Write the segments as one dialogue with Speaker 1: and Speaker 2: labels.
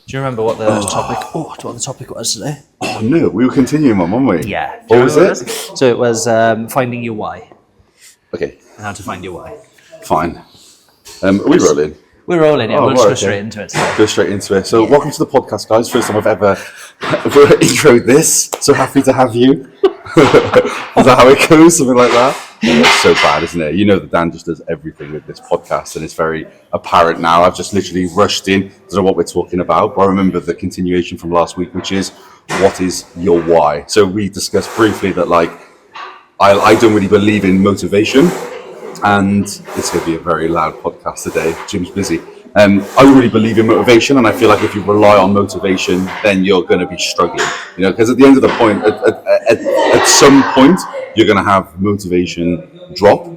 Speaker 1: Do you remember what the topic was today?
Speaker 2: Oh no, we were continuing on, weren't we?
Speaker 1: Yeah.
Speaker 2: What was it?
Speaker 1: So it was finding your why.
Speaker 2: Okay,
Speaker 1: And how to find your why.
Speaker 2: fine. Are we rolling?
Speaker 1: We're rolling, yeah.
Speaker 2: Oh,
Speaker 1: We'll just
Speaker 2: right,
Speaker 1: go
Speaker 2: okay.
Speaker 1: straight into it today.
Speaker 2: Go straight into it. So, welcome to the podcast, guys. First time I've ever introed this. So happy to have you. Is that how it goes? Something like that? Yeah, it's so bad, isn't it? You know that Dan just does everything with this podcast, and it's very apparent now. I've just literally rushed in. Don't know what we're talking about, but I remember the continuation from last week, which is, what is your why? So we discussed briefly that, like, I don't really believe in motivation, and it's going to be a very loud podcast today. Jim's busy. I don't really believe in motivation, and I feel like if you rely on motivation, then you're going to be struggling. You know, because at the end of the point, at some point, you're going to have motivation drop,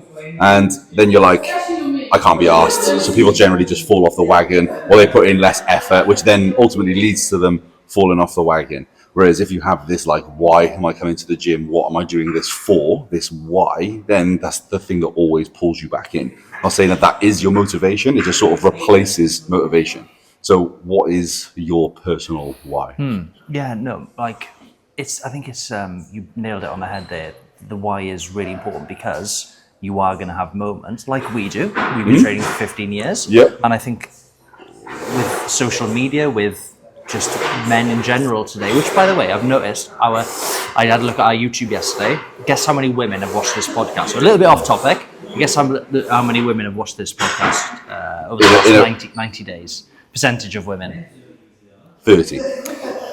Speaker 2: and then you're like, I can't be asked. So people generally just fall off the wagon, or they put in less effort, which then ultimately leads to them falling off the wagon. Whereas if you have this, like, why am I coming to the gym? What am I doing this for? This why, then that's the thing that always pulls you back in. I'm not saying that is your motivation. It just sort of replaces motivation. So what is your personal why?
Speaker 1: Yeah, no, like, I think it's, you nailed it on the head there. The why is really important because you are going to have moments like we do. We've been training for 15 years.
Speaker 2: Yep.
Speaker 1: And I think with social media, with just men in general today, which, by the way, I've noticed I had a look at our YouTube yesterday. Guess how many women have watched this podcast? So a little bit off topic. Guess how many women have watched this podcast over the last 90 days? Percentage of women?
Speaker 2: 30.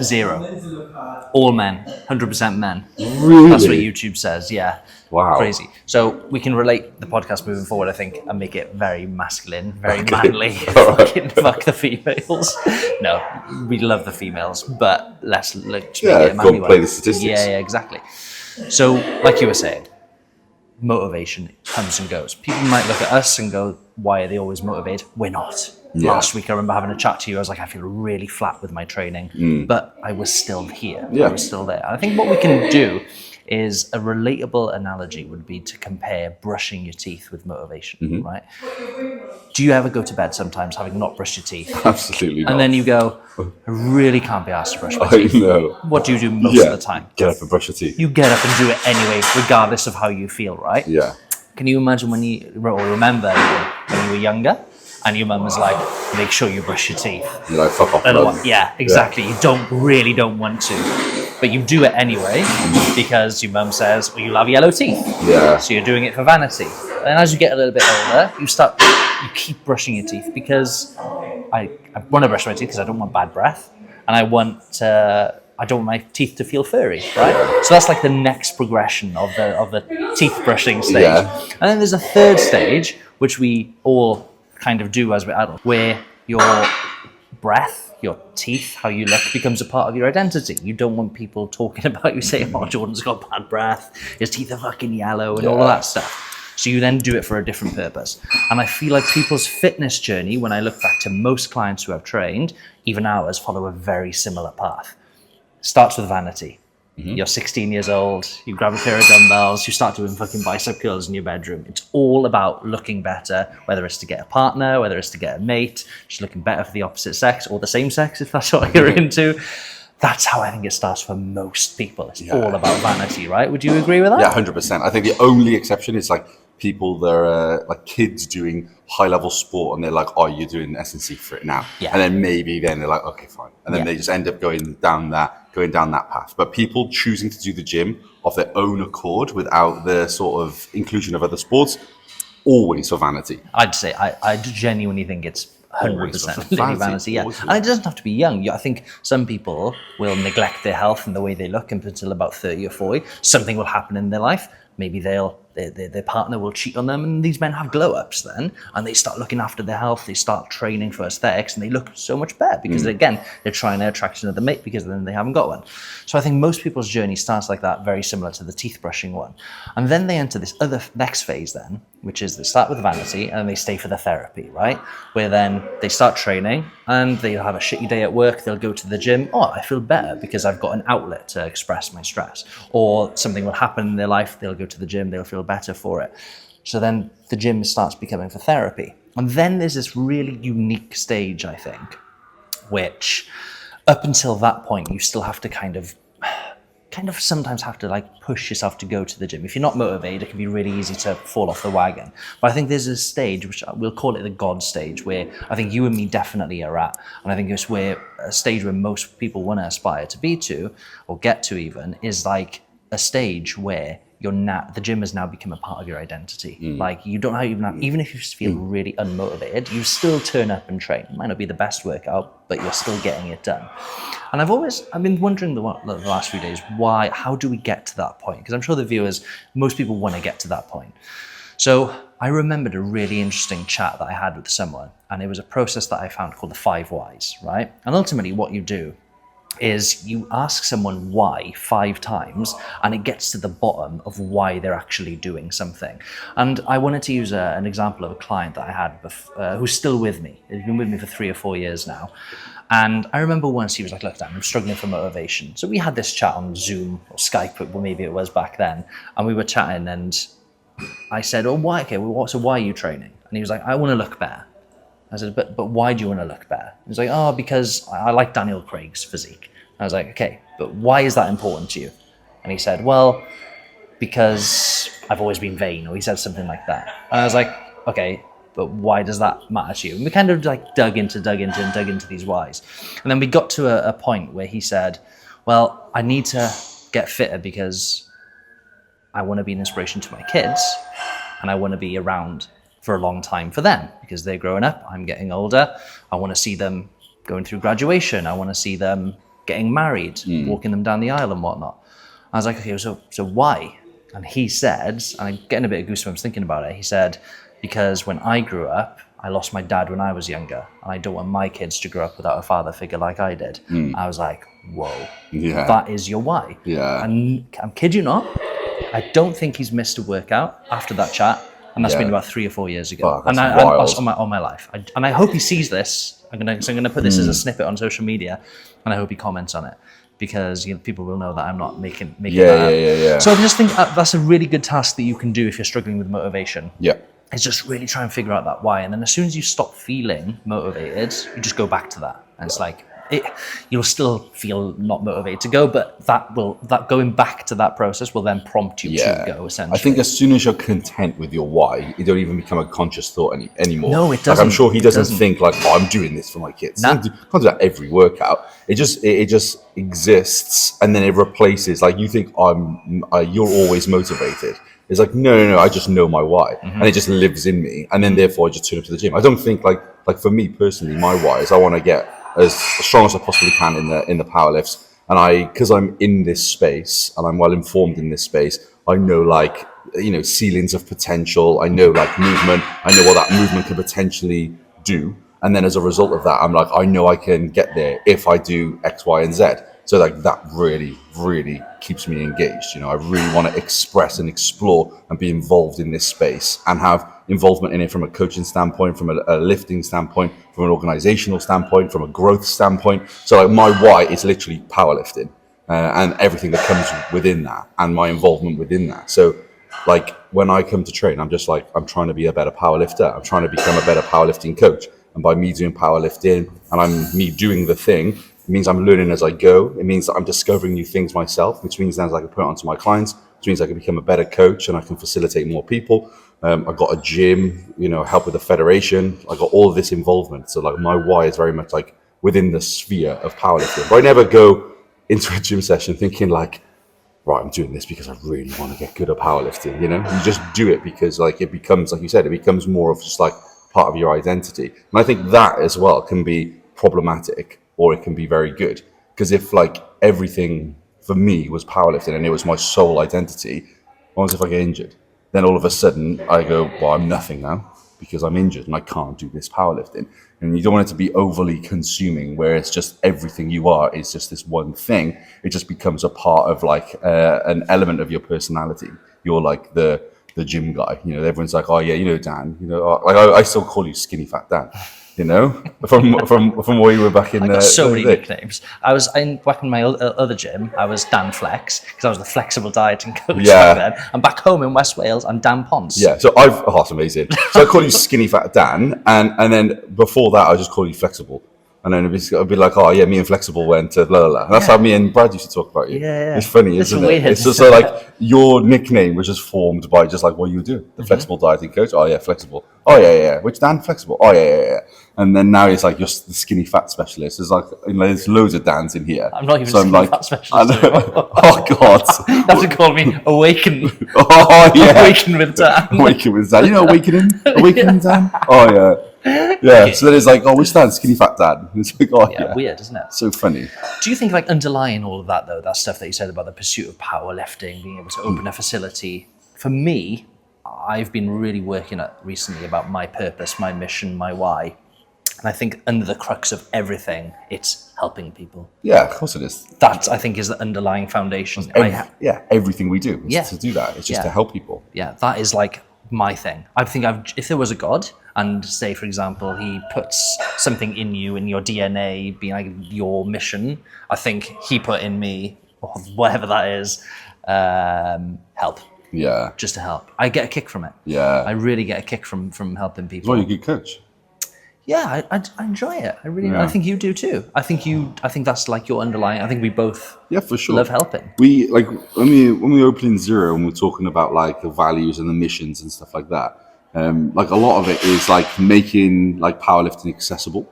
Speaker 1: 0. All men. 100% men.
Speaker 2: Really?
Speaker 1: That's what YouTube says, yeah.
Speaker 2: Wow.
Speaker 1: Crazy. So we can relate the podcast moving forward, I think, and make it very masculine, very manly. Fucking fuck the females. No, we love the females, but let's make it a manly
Speaker 2: go play
Speaker 1: one.
Speaker 2: the statistics.
Speaker 1: Yeah, exactly. So, like you were saying, motivation comes and goes. People might look at us and go, why are they always motivated? We're not.
Speaker 2: Yeah.
Speaker 1: Last week I remember having a chat to you. I was like, I feel really flat with my training, but I was still here.
Speaker 2: Yeah.
Speaker 1: I was still there. And I think what we can do is a relatable analogy would be to compare brushing your teeth with motivation, right? Do you ever go to bed sometimes having not brushed your teeth?
Speaker 2: Absolutely not.
Speaker 1: And then you go, I really can't be asked to brush my
Speaker 2: I
Speaker 1: teeth.
Speaker 2: know.
Speaker 1: What do you do most of the time?
Speaker 2: Get up and brush your teeth.
Speaker 1: You get up and do it anyway, regardless of how you feel, right?
Speaker 2: Yeah.
Speaker 1: Can you imagine when you were younger and your mum was like, make sure you brush your teeth?
Speaker 2: You're like, fuck off.
Speaker 1: Yeah, exactly. You really don't want to. But you do it anyway because your mum says, well, you'll have yellow teeth.
Speaker 2: Yeah.
Speaker 1: So you're doing it for vanity. And as you get a little bit older, you keep brushing your teeth because I want to brush my teeth because I don't want bad breath. And I don't want my teeth to feel furry, right?
Speaker 2: Yeah.
Speaker 1: So that's like the next progression of the teeth brushing stage.
Speaker 2: Yeah.
Speaker 1: And then there's a third stage, which we all kind of do as we're adults, where your breath, your teeth, how you look becomes a part of your identity. You don't want people talking about you saying, oh, Jordan's got bad breath, his teeth are fucking yellow and all of that stuff. So you then do it for a different purpose. And I feel like people's fitness journey, when I look back to most clients who I've trained, even ours, follow a very similar path. Starts with vanity. You're 16 years old, you grab a pair of dumbbells, you start doing fucking bicep curls in your bedroom. It's all about looking better, whether it's to get a partner, whether it's to get a mate, just looking better for the opposite sex or the same sex, if that's what you're into. That's how I think it starts for most people. It's all about vanity, right? Would you agree with that?
Speaker 2: Yeah, 100%. I think the only exception is like people that are like kids doing high level sport and they're like, oh, you're doing S&C for it now.
Speaker 1: Yeah.
Speaker 2: And then maybe then they're like, okay, fine. And then they just end up going down that path. But people choosing to do the gym of their own accord without the sort of inclusion of other sports, always for vanity.
Speaker 1: I'd say, I genuinely think it's 100% vanity, yeah. And it doesn't have to be young. I think some people will neglect their health and the way they look until about 30 or 40. Something will happen in their life. Maybe their partner will cheat on them, and these men have glow-ups then, and they start looking after their health, they start training for aesthetics, and they look so much better because, again, they're trying to attract another mate because then they haven't got one. So I think most people's journey starts like that, very similar to the teeth brushing one. And then they enter this other next phase then, which is they start with vanity and they stay for the therapy, right? Where then they start training and they'll have a shitty day at work, they'll go to the gym, oh, I feel better because I've got an outlet to express my stress. Or something will happen in their life, they'll go to the gym, they'll feel better for it. So then the gym starts becoming for therapy. And then there's this really unique stage, I think, which up until that point, you still have to kind of sometimes have to like push yourself to go to the gym. If you're not motivated, it can be really easy to fall off the wagon. But I think there's a stage, which we'll call it the God stage, where I think you and me definitely are at. And I think it's where a stage where most people want to aspire to be to, or get to even, is like a stage where the gym has now become a part of your identity. Like you don't even if you feel really unmotivated, you still turn up and train. It might not be the best workout, but you're still getting it done. And I've been wondering the last few days, how do we get to that point? Because I'm sure the viewers, most people want to get to that point. So I remembered a really interesting chat that I had with someone, and it was a process that I found called the 5 whys, right? And ultimately what you do is you ask someone why 5 times, and it gets to the bottom of why they're actually doing something. And I wanted to use an example of a client that I had who's still with me. He's been with me for 3 or 4 years now. And I remember once he was like, look, Dan, I'm struggling for motivation. So we had this chat on Zoom or Skype, or maybe it was back then. And we were chatting, and I said, oh, why? Okay, well, so why are you training? And he was like, I want to look better. I said, but why do you want to look better? He was like, oh, because I like Daniel Craig's physique. I was like, okay, but why is that important to you? And he said, well, because I've always been vain, or he said something like that. And I was like, okay, but why does that matter to you? And we kind of like dug into these whys. And then we got to a point where he said, well, I need to get fitter because I want to be an inspiration to my kids, and I want to be around for a long time for them because they're growing up, I'm getting older. I want to see them going through graduation. I want to see them getting married, walking them down the aisle and whatnot. I was like, okay, so why? And he said, and I'm getting a bit of goosebumps thinking about it, he said, because when I grew up, I lost my dad when I was younger, and I don't want my kids to grow up without a father figure like I did. I was like, whoa, that is your why. Yeah. And I'm kid you not, I don't think he's missed a workout after that chat, and that's been about 3 or 4 years ago.
Speaker 2: That's
Speaker 1: on my life. And I hope he sees this. I'm gonna put this as a snippet on social media, and I hope he comments on it, because people will know that I'm not making that up. So I just think that's a really good task that you can do if you're struggling with motivation.
Speaker 2: Yeah.
Speaker 1: It's just really try and figure out that why, and then as soon as you stop feeling motivated, you just go back to that, and it's like you'll still feel not motivated to go, but that going back to that process will then prompt you to go. Essentially,
Speaker 2: I think as soon as you're content with your why, it don't even become a conscious thought anymore.
Speaker 1: No, it doesn't.
Speaker 2: Like I'm sure he doesn't think like, oh, I'm doing this for my kids. Nah. He can't do that every workout. It just exists, and then it replaces. Like you think you're always motivated. It's like, no, I just know my why. And it just lives in me. And then therefore I just turn up to the gym. I don't think like for me personally, my why is I want to get as strong as I possibly can in the power lifts. And because I'm in this space and I'm well informed in this space, I know ceilings of potential. I know like movement. I know what that movement could potentially do. And then as a result of that, I'm like, I know I can get there if I do X, Y, and Z. So like that really, really keeps me engaged. I really want to express and explore and be involved in this space and have involvement in it from a coaching standpoint, from a lifting standpoint, from an organizational standpoint, from a growth standpoint. So like my why is literally powerlifting and everything that comes within that and my involvement within that. So like when I come to train, I'm just like, I'm trying to be a better powerlifter. I'm trying to become a better powerlifting coach. And by me doing powerlifting and me doing the thing, it means I'm learning as I go. It means that I'm discovering new things myself, which means then I can put it onto my clients, which means I can become a better coach and I can facilitate more people. I've got a gym, help with the federation. I got all of this involvement. So like my why is very much like within the sphere of powerlifting. But I never go into a gym session thinking like, right, I'm doing this because I really want to get good at powerlifting. You just do it because like it becomes, like you said, it becomes more of just like part of your identity. And I think that as well can be problematic, or it can be very good. Because if like everything for me was powerlifting and it was my sole identity, what if I get injured? Then all of a sudden I go, well, I'm nothing now because I'm injured and I can't do this powerlifting. And you don't want it to be overly consuming where it's just everything you are is just this one thing. It just becomes a part of like an element of your personality. You're like the gym guy, everyone's like, oh yeah, Dan, like I still call you Skinny Fat Dan. From where you were back in. I
Speaker 1: got so many nicknames. I was back in my other gym. I was Dan Flex because I was the flexible dieting coach back then. And back home in West Wales, I'm Dan Ponce.
Speaker 2: Yeah, so that's amazing. So I call you Skinny Fat Dan, and then before that, I just call you Flexible. And then it'd be like, oh yeah, me and Flexible went to la la la. And that's how me and Brad used to talk about you.
Speaker 1: Yeah.
Speaker 2: It's funny, isn't it? It's just so like your nickname was just formed by just like what you do. The Flexible dieting coach. Oh yeah, Flexible. Oh yeah. Which Dan? Flexible. Oh yeah. And then now it's like you're the skinny fat specialist. There's like, there's loads of Dans in here.
Speaker 1: I'm not even a skinny fat specialist anymore.
Speaker 2: Oh God.
Speaker 1: You have to call me Awaken.
Speaker 2: Oh yeah.
Speaker 1: Awaken with Dan.
Speaker 2: Awaken with Dan. You know Awakening Dan? Oh yeah. Yeah, so then it's like, oh, which Dan? Skinny fat Dan. It's like, oh yeah.
Speaker 1: Weird, isn't it?
Speaker 2: So funny.
Speaker 1: Do you think like underlying all of that though, that stuff that you said about the pursuit of powerlifting, being able to open a facility, for me, I've been really working at recently about my purpose, my mission, my why. And I think under the crux of everything, it's helping people.
Speaker 2: Yeah, of course it is.
Speaker 1: That, I think, is the underlying foundation.
Speaker 2: Everything we do is to do that. It's just to help people.
Speaker 1: Yeah, that is like my thing. I think if there was a God, and say, for example, he puts something in you, in your DNA, being like your mission, I think he put in me, or whatever that is, help.
Speaker 2: Yeah.
Speaker 1: Just to help. I get a kick from it.
Speaker 2: Yeah.
Speaker 1: I really get a kick from helping people.
Speaker 2: Well, you're a good coach.
Speaker 1: Yeah, I enjoy it. I really. I think you do too. I think that's like your underlying. I think we both.
Speaker 2: Yeah, for sure.
Speaker 1: Love helping.
Speaker 2: We like when we opened in Zero and we're talking about like the values and the missions and stuff like that. Like a lot of it is like making like powerlifting accessible,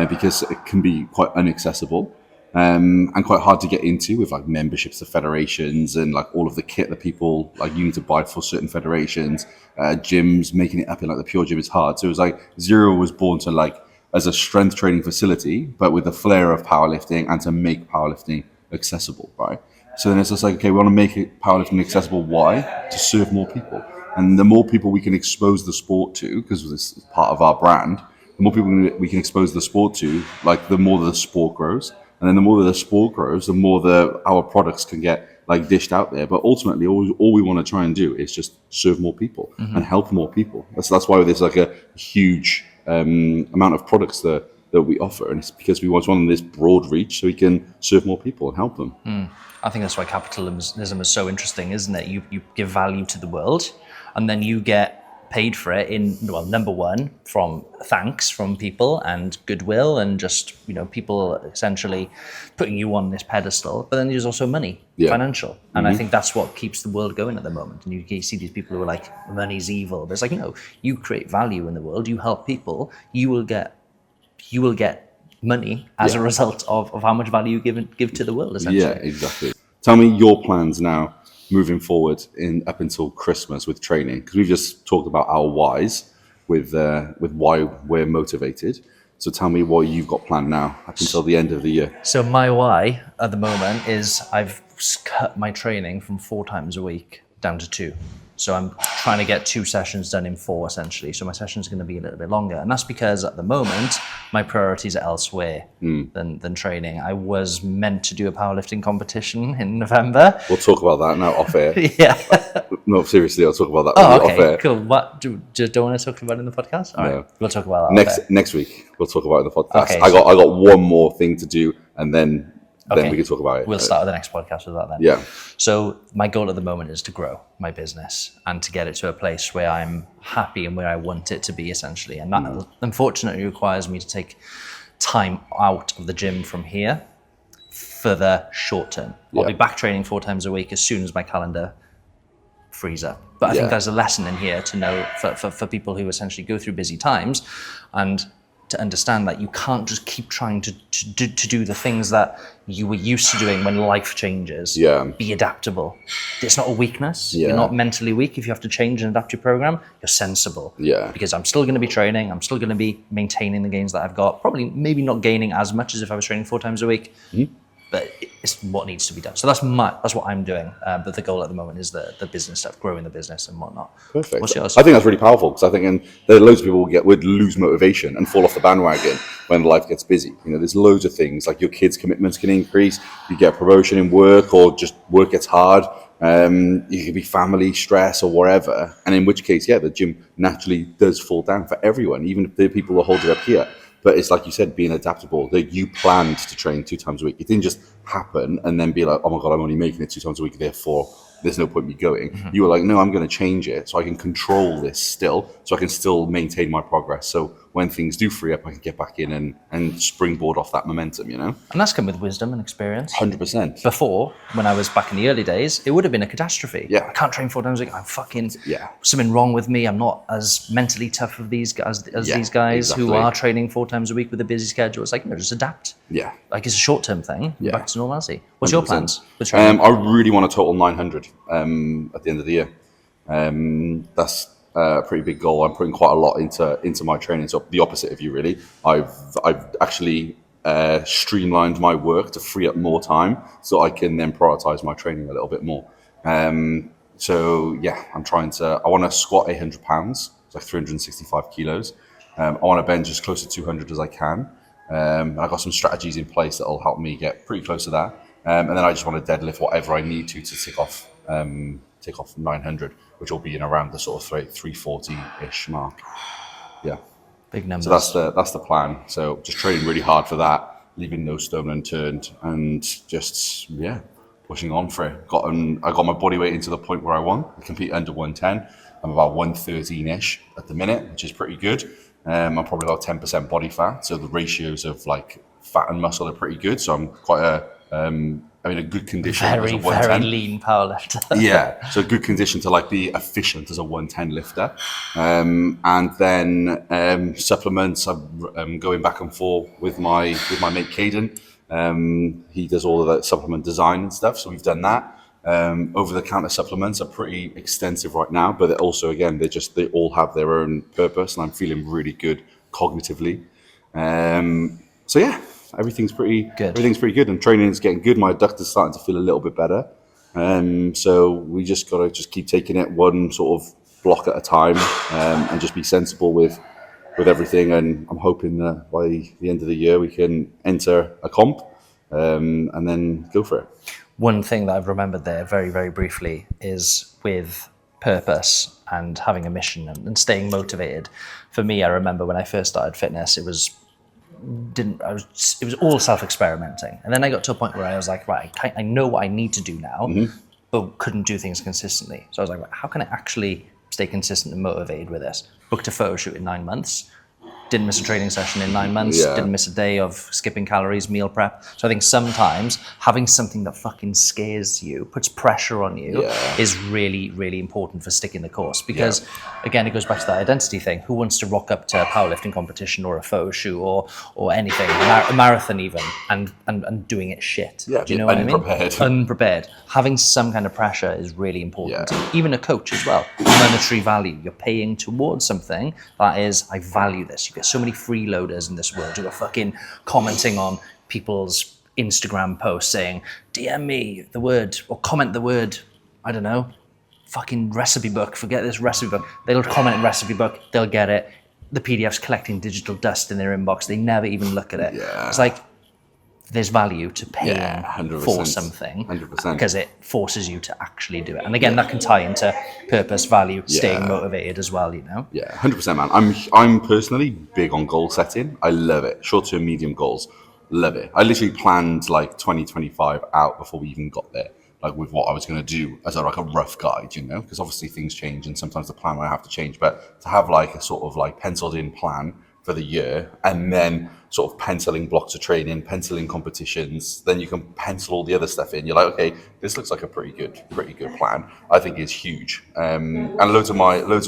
Speaker 2: because it can be quite inaccessible. And quite hard to get into with like memberships to federations and like all of the kit that people like you need to buy for certain federations, gyms, making it up in like the Pure Gym is hard. So it was like Zero was born to like as a strength training facility, but with the flair of powerlifting and to make powerlifting accessible, right? So then it's just like, okay, we want to make it powerlifting accessible. Why? To serve more people. And the more people we can expose the sport to, because this is part of our brand, the more people we can expose the sport to, like the more the sport grows. And then the more the sport grows, the more our products can get like dished out there. But ultimately, all we want to try and do is just serve more people and help more people. That's why there's like a huge amount of products that we offer. And it's because we want this broad reach so we can serve more people and help them.
Speaker 1: I think that's why capitalism is so interesting, isn't it? You give value to the world and then you get paid for it in, well, number one, from thanks from people and goodwill and just, people essentially putting you on this pedestal. But then there's also money, financial. And I think that's what keeps the world going at the moment. And you see these people who are like, money's evil. But it's like, no, you create value in the world, you help people, you will get money as a result of how much value you give to the world, essentially.
Speaker 2: Yeah, exactly. Tell me your plans now moving forward up until Christmas with training, because we've just talked about our whys with why we're motivated. So tell me what you've got planned now up until the end of the year.
Speaker 1: So my why at the moment is I've cut my training from 4 times a week down to 2. So I'm trying to get 2 sessions done in 4 essentially. So my session's going to be a little bit longer. And that's because at the moment, my priorities are elsewhere than training. I was meant to do a powerlifting competition in November.
Speaker 2: We'll talk about that now off air.
Speaker 1: Yeah.
Speaker 2: No, seriously, I'll talk about that
Speaker 1: off
Speaker 2: air.
Speaker 1: Cool. What, don't want to talk about it in the podcast? All right, we'll talk about
Speaker 2: that next week. We'll talk about it in the podcast.
Speaker 1: Okay,
Speaker 2: I got one more thing to do and then we can talk about it.
Speaker 1: We'll start the next podcast with that then.
Speaker 2: Yeah.
Speaker 1: So my goal at the moment is to grow my business and to get it to a place where I'm happy and where I want it to be, essentially. And that unfortunately requires me to take time out of the gym from here for the short term. I'll be back training 4 times a week as soon as my calendar frees up. But I think there's a lesson in here to know for people who essentially go through busy times and to understand that you can't just keep trying to do the things that you were used to doing when life changes. Be adaptable. It's not a weakness. You're not mentally weak if you have to change and adapt your program. You're sensible. Because I'm still going to be training. I'm still going to be maintaining the gains that I've got. Probably maybe not gaining as much as if I was training 4 times a week. But it's what needs to be done. So that's what I'm doing. But the goal at the moment is the business stuff, growing the business and whatnot.
Speaker 2: Perfect.
Speaker 1: What's yours?
Speaker 2: I think that's really powerful because I think there are loads of people would lose motivation and fall off the bandwagon when life gets busy. There's loads of things like your kids' commitments can increase. You get a promotion in work or just work gets hard. You could be family stress or whatever. And in which case, the gym naturally does fall down for everyone, even if the people who hold it up here. But it's like you said, being adaptable, that you planned to train 2 times a week. It didn't just happen and then be like, oh my God, I'm only making it 2 times a week, therefore there's no point in me going. You were like, no, I'm going to change it so I can control this still, so I can still maintain my progress. So when things do free up, I can get back in and springboard off that momentum, you know?
Speaker 1: And that's come with wisdom and experience.
Speaker 2: 100%.
Speaker 1: Before, when I was back in the early days, it would have been a catastrophe.
Speaker 2: Yeah.
Speaker 1: I can't train 4 times a week. I'm fucking,
Speaker 2: Yeah.
Speaker 1: something wrong with me. I'm not as mentally tough as these guys
Speaker 2: exactly.
Speaker 1: who are training 4 times a week with a busy schedule. It's like, just adapt.
Speaker 2: Yeah.
Speaker 1: Like, it's a short-term thing.
Speaker 2: Yeah.
Speaker 1: Back to normality. What's your
Speaker 2: 100%.
Speaker 1: plans for training?
Speaker 2: I really want a total 900 at the end of the year. That's a pretty big goal. I'm putting quite a lot into my training. So the opposite of you, really. I've actually streamlined my work to free up more time, so I can then prioritize my training a little bit more. So yeah, I want to squat 800 pounds, it's like 365 kilos. I want to bench as close to 200 as I can. I've got some strategies in place that will help me get pretty close to that. And then I just want to deadlift whatever I need to tick off 900, which will be in around the sort of 340-ish mark. Yeah.
Speaker 1: Big numbers.
Speaker 2: So that's the plan. So just training really hard for that, leaving no stone unturned, and just pushing on for it. I got my body weight into the point where I want. I compete under 110. I'm about 113-ish at the minute, which is pretty good. I'm probably about 10% body fat, so the ratios of like fat and muscle are pretty good. So I'm quite a good condition as a 110.
Speaker 1: Very lean powerlifter.
Speaker 2: Yeah, so good condition to like be efficient as a 110 lifter. And then supplements, I'm going back and forth with my mate Caden. He does all of that supplement design and stuff, so we've done that. Over-the-counter supplements are pretty extensive right now, but also, again, they all have their own purpose, and I'm feeling really good cognitively. So yeah, everything's pretty good. Everything's pretty good, and training is getting good. My adductor's starting to feel a little bit better. So we just got to keep taking it one sort of block at a time, and just be sensible with everything. And I'm hoping that by the end of the year we can enter a comp, and then go for it.
Speaker 1: One thing that I've remembered there very, very briefly is with purpose and having a mission and staying motivated. For me, I remember when I first started fitness, it was all self-experimenting. And then I got to a point where I was like, right, I know what I need to do now, but couldn't do things consistently. So I was like, right, how can I actually stay consistent and motivated with this? Booked a photo shoot in 9 months. Didn't miss a training session in 9 months.
Speaker 2: Yeah.
Speaker 1: Didn't miss a day of skipping calories, meal prep. So I think sometimes having something that fucking scares you, puts pressure on you, is really, really important for sticking the course. Because again, it goes back to that identity thing. Who wants to rock up to a powerlifting competition or a photo shoot or anything, a marathon even, and doing it shit?
Speaker 2: Yeah,
Speaker 1: do you know what I mean?
Speaker 2: Unprepared.
Speaker 1: Having some kind of pressure is really important. Yeah. Even a coach as well. Monetary value. You're paying towards something that is, I value this. You get so many freeloaders in this world who are fucking commenting on people's Instagram posts saying, DM me the word, or comment the word, I don't know, fucking recipe book, forget this recipe book. They'll comment in recipe book, they'll get it. The PDF's collecting digital dust in their inbox. They never even look at it. Yeah. It's like, there's value to paying for something
Speaker 2: 100%.
Speaker 1: Because it forces you to actually do it. And again, that can tie into purpose, value, staying motivated as well, you know?
Speaker 2: Yeah, 100%, man. I'm personally big on goal setting. I love it. Short-term, medium goals. Love it. I literally planned like 2025 out before we even got there, like with what I was going to do as a rough guide, you know, because obviously things change and sometimes the plan might have to change, but to have like a sort of like penciled in plan for the year, and then sort of penciling blocks of training, penciling competitions, then you can pencil all the other stuff in. You're like, okay, this looks like a pretty good plan. I think it's huge, and loads of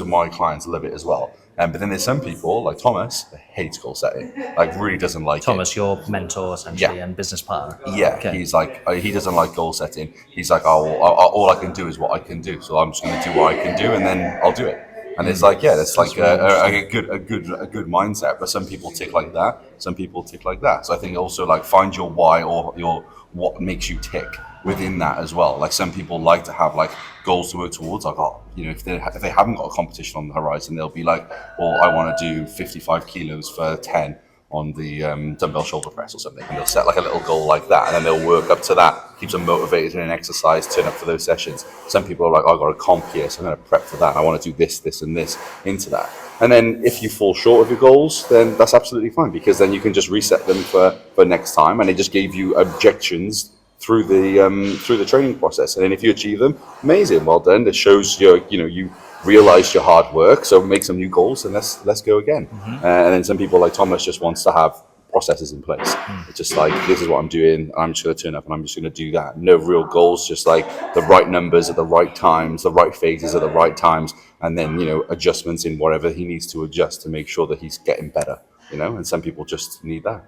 Speaker 2: my clients love it as well. But then there's some people like Thomas that hates goal setting, like really doesn't like
Speaker 1: Thomas, your mentor essentially and business partner.
Speaker 2: Yeah, okay. He's like, he doesn't like goal setting. He's like, all I can do is what I can do, so I'm just going to do what I can do, and then I'll do it. And it's like, that's like a good mindset. But some people tick like that. Some people tick like that. So I think also like find your why or your what makes you tick within that as well. Like some people like to have like goals to work towards. Like, if they haven't got a competition on the horizon, they'll be like, well, I want to do 55 kilos for 10 on the dumbbell shoulder press or something. And they'll set like a little goal like that, and then they'll work up to that, keeps them motivated in an exercise, turn up for those sessions. Some people are like, I've got a comp here, so I'm going to prep for that. I want to do this and this into that. And then if you fall short of your goals, then that's absolutely fine, because then you can just reset them for next time, and they just gave you objections through the training process. And then if you achieve them, amazing, well done. It shows you realized your hard work, so make some new goals and let's go again. And then some people like Thomas just wants to have processes in place. It's just like, this is what I'm doing, I'm just going to turn up and I'm just going to do that. No real goals, just like the right numbers at the right times, the right phases at the right times, and then, you know, adjustments in whatever he needs to adjust to make sure that he's getting better, you know, and some people just need that.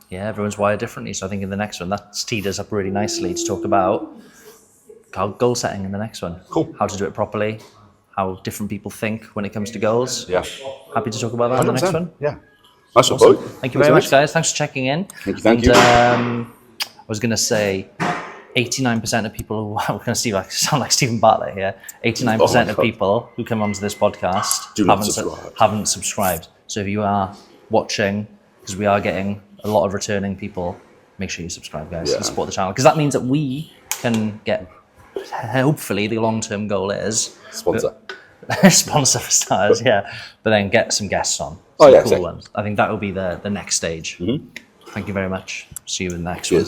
Speaker 1: Yeah, everyone's wired differently. So I think in the next one, that teed us up really nicely to talk about goal setting in the next one.
Speaker 2: Cool.
Speaker 1: How to do it properly, how different people think when it comes to goals.
Speaker 2: Yeah.
Speaker 1: Happy to talk about that in the next
Speaker 2: 100%.
Speaker 1: one.
Speaker 2: Yeah. Nice one,
Speaker 1: Awesome.
Speaker 2: boy.
Speaker 1: Thank you very much, guys. Thanks for checking in.
Speaker 2: Thank you.
Speaker 1: I was going to say 89% of people, we're going to sound like Stephen Bartlett here, 89% of people who come onto this podcast haven't subscribed. So if you are watching, because we are getting a lot of returning people, make sure you subscribe, guys, and support the channel. Because that means that we can get, hopefully the long-term goal is...
Speaker 2: Sponsor
Speaker 1: for stars, yeah. But then get some guests on. Cool ones. I think that will be the next stage. Thank you very much. See you in the next one.